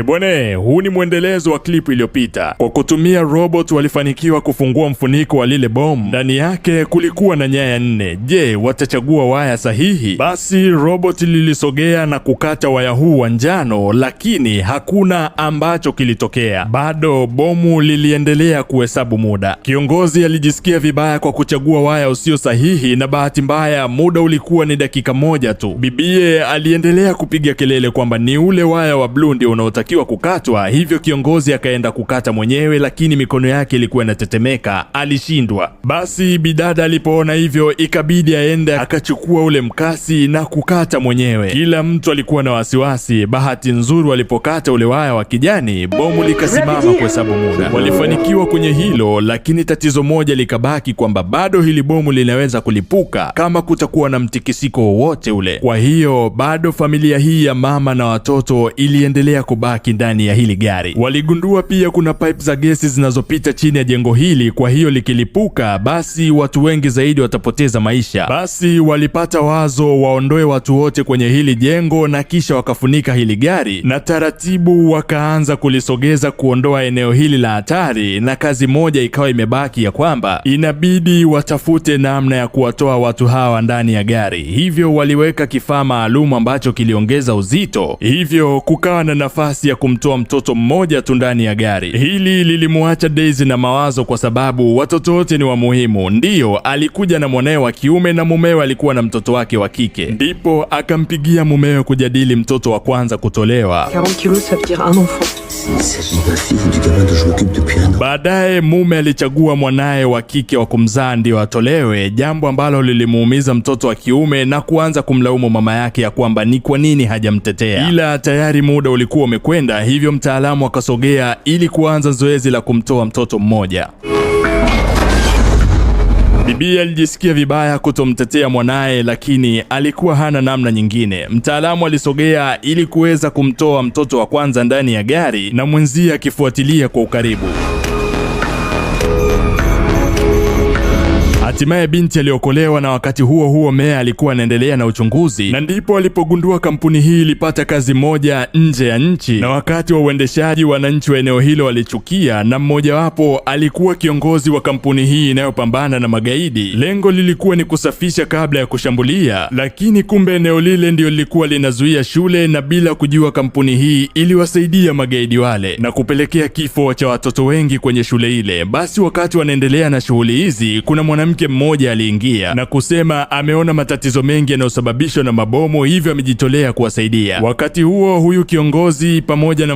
Bwana, huu ni mwendelezo wa klipu iliyopita. Kwa kutumia robot walifanikiwa kufungua mfuniko wa lile bomu. Ndani yake kulikuwa na nyaya 4. Je, watachagua waya sahihi? Basi robot lilisogea na kukata waya huu wa njano, lakini hakuna ambacho kilitokea. Bado bomu liliendelea kuhesabu muda. Kiongozi alijisikia vibaya kwa kuchagua waya usio sahihi, na bahati mbaya muda ulikuwa ni dakika moja tu. Bibie aliendelea kupiga kelele kwamba ni ule waya wa blue ndio unaotakiwa kukatwa, hivyo kiongozi akaenda kukata mwenyewe, lakini mikono yake ilikuwa inatetemeka, alishindwa. Basi bidada alipoona hivyo ikabidi aende akachukua ule mkasi na kukata mwenyewe. Kila mtu alikuwa na wasiwasi. Bahati nzuri walipokata ule waya wa kijani, bomu likasimama kuhesabu muda. Walifanikiwa kwenye hilo, lakini tatizo moja likabaki kwamba bado hili bomu linaweza kulipuka kama kutakuwa na mtikisiko wowote ule. Kwa hiyo bado familia hii ya mama na watoto iliendelea kubaki ndani ya hili gari. Waligundua pia kuna pipe za gesi zinazopita chini ya jengo hili, kwa hiyo likilipuka basi watu wengi zaidi watapoteza maisha. Basi walipata wazo waondoe watu wote kwenye hili jengo na kisha wakafunika hili gari, na taratibu wakaanza kulisogeza kuondoa eneo hili la hatari, na kazi moja ikawa imebaki ya kwamba inabidi watafute namna ya kuwatoa watu hawa ndani ya gari. Hivyo waliweka kifaa maalum ambacho kiliongeza uzito, hivyo kukawa na nafasi ya kumtoa mtoto mmoja tu ndani ya gari. Hili lilimwacha Daisy na mawazo, kwa sababu watoto wote ni wa muhimu. Ndiyo, alikuja na mwanae wa kiume na mumewe alikuwa na mtoto wake wa kike. Ndipo akampigia mumewe kujadili mtoto wa kwanza kutolewa. 40 kilos ça veut dire un enfant. Baadaye mume alichagua mwanae wa kike wa kumzaa ndio atolewe, jambo ambalo lilimuumiza mtoto wa kiume na kuanza kumlaumu mama yake ya kwamba ni kwa nini hajamtetea. Ila tayari muda ulikuwa umekwenda, hivyo mtaalamu akasogea ili kuanza zoezi la kumtoa mtoto mmoja. Bibi alijisikia vibaya kutomtetea mwanae, lakini alikuwa hana namna nyingine. Mtaalamu alisogea ili kuweza kumtoa mtoto wa kwanza ndani ya gari, na mwenzie akifuatilia kwa ukaribu. Hatimaye binti aliokolewa, na wakati huo huo Meya alikuwa anaendelea na uchunguzi, na ndipo alipogundua kampuni hii ilipata kazi moja nje ya nchi, na wakati wa uendeshaji wananchi wa eneo hilo walichukia, na mmojawapo alikuwa kiongozi wa kampuni hii inayopambana na magaidi. Lengo lilikuwa ni kusafisha kabla ya kushambulia, lakini kumbe eneo lile ndio lilikuwa linazuia shule, na bila kujua kampuni hii iliwasaidia magaidi wale na kupelekea kifo cha watoto wengi kwenye shule ile. Basi wakati wanaendelea na shughuli hizi, kuna mwanamke mmoja aliingia na kusema ameona matatizo mengi yanayosababishwa na mabomu, hivyo amejitolea kuwasaidia. Wakati huo huyu kiongozi pamoja na